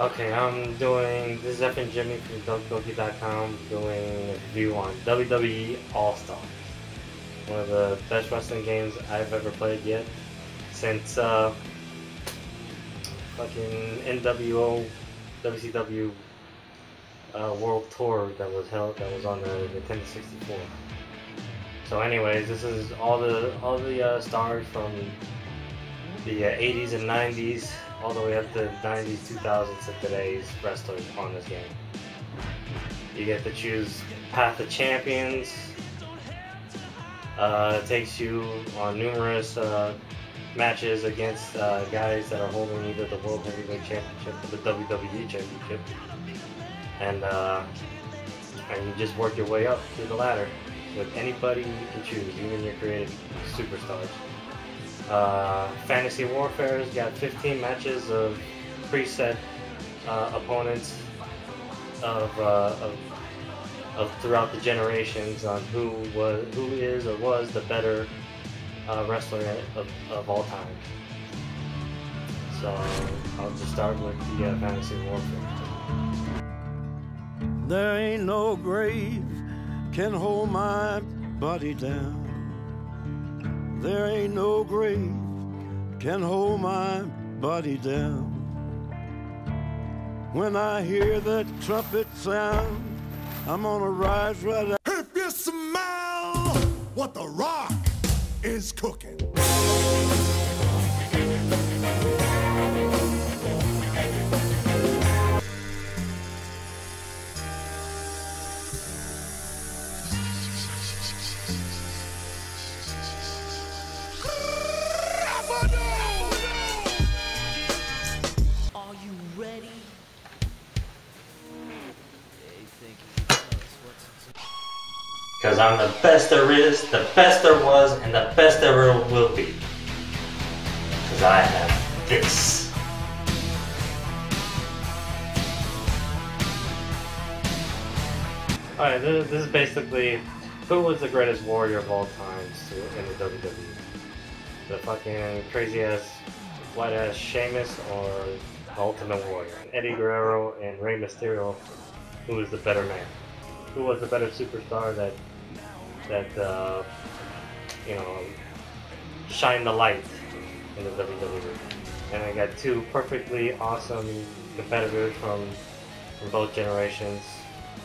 Okay, I'm doing, this is FnJimmy from DokeDokie.com doing a review on WWE All Stars. One of the best wrestling games I've ever played yet since fucking NWO WCW World Tour that was on the Nintendo 64. So anyways, this is all the stars from the 80s and 90s, all the way up to 90s, 2000s to today's wrestlers on this game. You get to choose Path of Champions. It takes you on numerous matches against guys that are holding either the World Heavyweight Championship or the WWE Championship. And you just work your way up through the ladder with anybody you can choose, even your creative superstars. Fantasy Warfare's got 15 matches of preset opponents of throughout the generations on who is or was the better wrestler of all time. So I'll just start with the Fantasy Warfare. There ain't no grave can hold my body down. There ain't no grave can hold my body down. When I hear that trumpet sound, I'm gonna rise right up. If you smell what the Rock is cooking. Because I'm the best there is, the best there was, and the best there ever will be. Because I have this. Alright, this is basically who was the greatest warrior of all times in the WWE. The fucking crazy ass, white ass Sheamus or the Ultimate Warrior. Eddie Guerrero and Rey Mysterio, who was the better man? Who was the better superstar that you know, shine the light in the WWE? And I got two perfectly awesome competitors from both generations,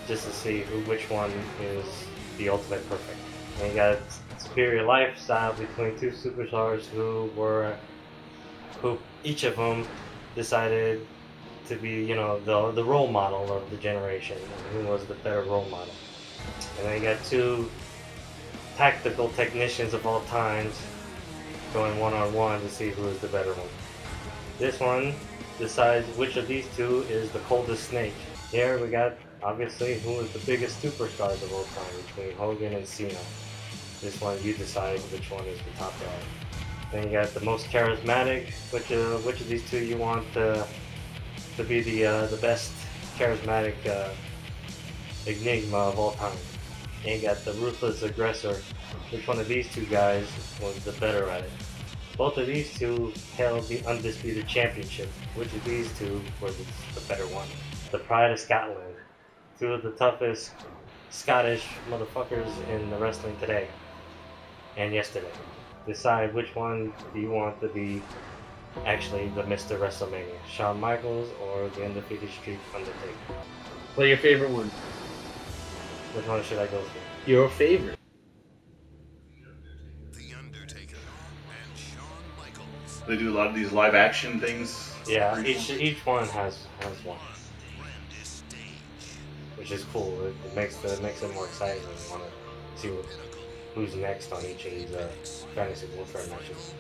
just to see which one is the ultimate perfect. And you got superior lifestyle between two superstars who each of them decided to be, you know, the role model of the generation, and who was the better role model. And then you got two tactical technicians of all times going one-on-one to see who is the better one. This one decides which of these two is the coldest snake. Here we got, obviously, who is the biggest superstars of all time between Hogan and Cena. This one, you decide which one is the top dog. Then you got the most charismatic, which of these two you want to be the best charismatic enigma of all time. And you got the ruthless aggressor. Which one of these two guys was the better at it? Both of these two held the undisputed championship. Which of these two was the better one? The Pride of Scotland. Two of the toughest Scottish motherfuckers in the wrestling today and yesterday. Decide which one do you want to be actually the Mr. WrestleMania, Shawn Michaels or the undefeated streak Undertaker? What are your favorite ones? Which one should I go for? Your favorite. The Undertaker and Shawn Michaels. They do a lot of these live action things. Yeah, each one has one, which is cool. It makes it more exciting when you want to see who's next on each of these fantasy warfare matches.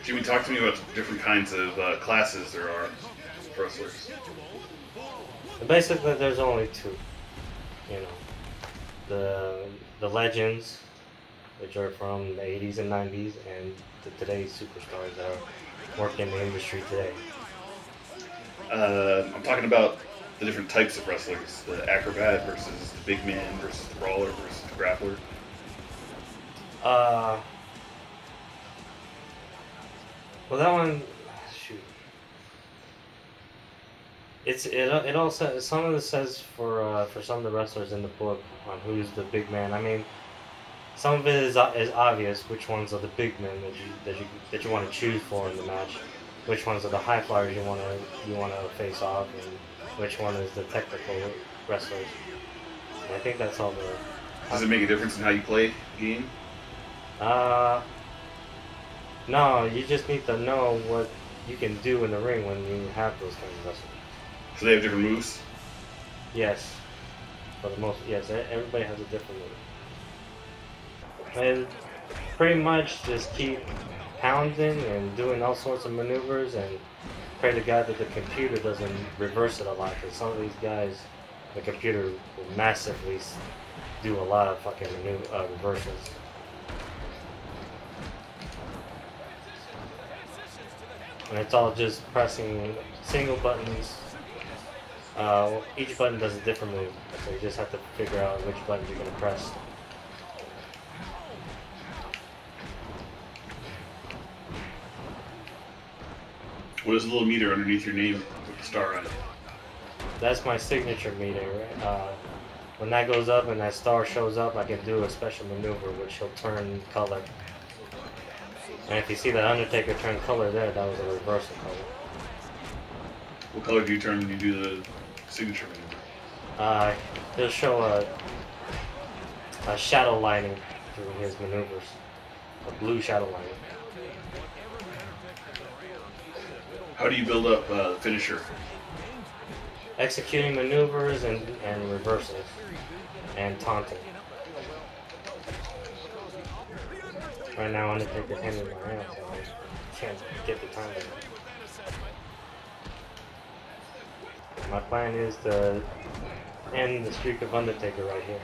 Jimmy, talk to me about different kinds of classes there are for wrestlers. Basically, there's only two. You know, the legends, which are from the 80s and 90s, and today's superstars that are working in the industry today. I'm talking about the different types of wrestlers: the acrobat versus the big man versus the brawler versus the grappler. Well, that one, shoot. It all says, some of it says for some of the wrestlers in the book on who's the big man. I mean, some of it is obvious which ones are the big men that you want to choose for in the match, which ones are the high flyers you want to face off, and which one is the technical wrestlers. And I think that's all the. Does it make a difference in how you play the game? No, you just need to know what you can do in the ring when you have those kind of wrestlers. So they have different moves? Yes. For the most, yes, everybody has a different move. And pretty much just keep pounding and doing all sorts of maneuvers and pray to God that the computer doesn't reverse it a lot, because some of these guys, the computer will massively do a lot of fucking reversals. And it's all just pressing single buttons. Each button does a different move, so you just have to figure out which button you're going to press. What is the little meter underneath your name with the star on it? That's my signature meter. When that goes up and that star shows up, I can do a special maneuver which will turn color. And if you see that Undertaker turn color there, that was a reversal color. What color do you turn when you do the signature maneuver? He'll show a shadow lining through his maneuvers. A blue shadow lining. How do you build up the finisher? Executing maneuvers and reversals. And taunting. Right now, Undertaker's hand in my hand, so I can't get the time. My plan is to end the streak of Undertaker right here.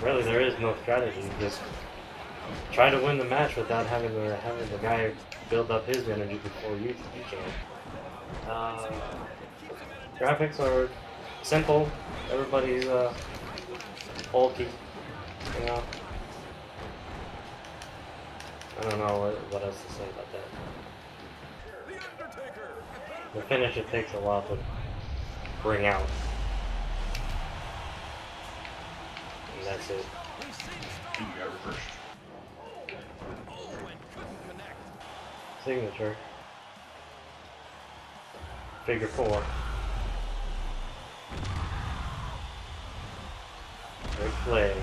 Really, there is no strategy. Just try to win the match without having the guy build up his energy before you can. Graphics are simple. Everybody's bulky. You know. I don't know what else to say about that. The finisher takes a while to bring out. And that's it. You got reversed. Signature. Figure 4. Big flag.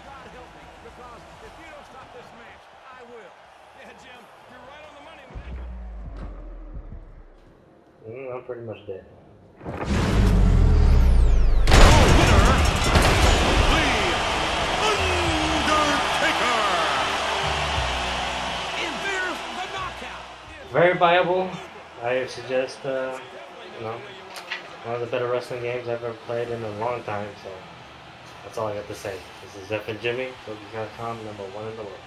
God help me, because if you don't stop this match, I will. Yeah, Jim, you're right on the money. I'm pretty much dead. Very viable. I suggest, one of the better wrestling games I've ever played in a long time, so that's all I got to say. This is FnJimmy, Focus.com, #1 in the world.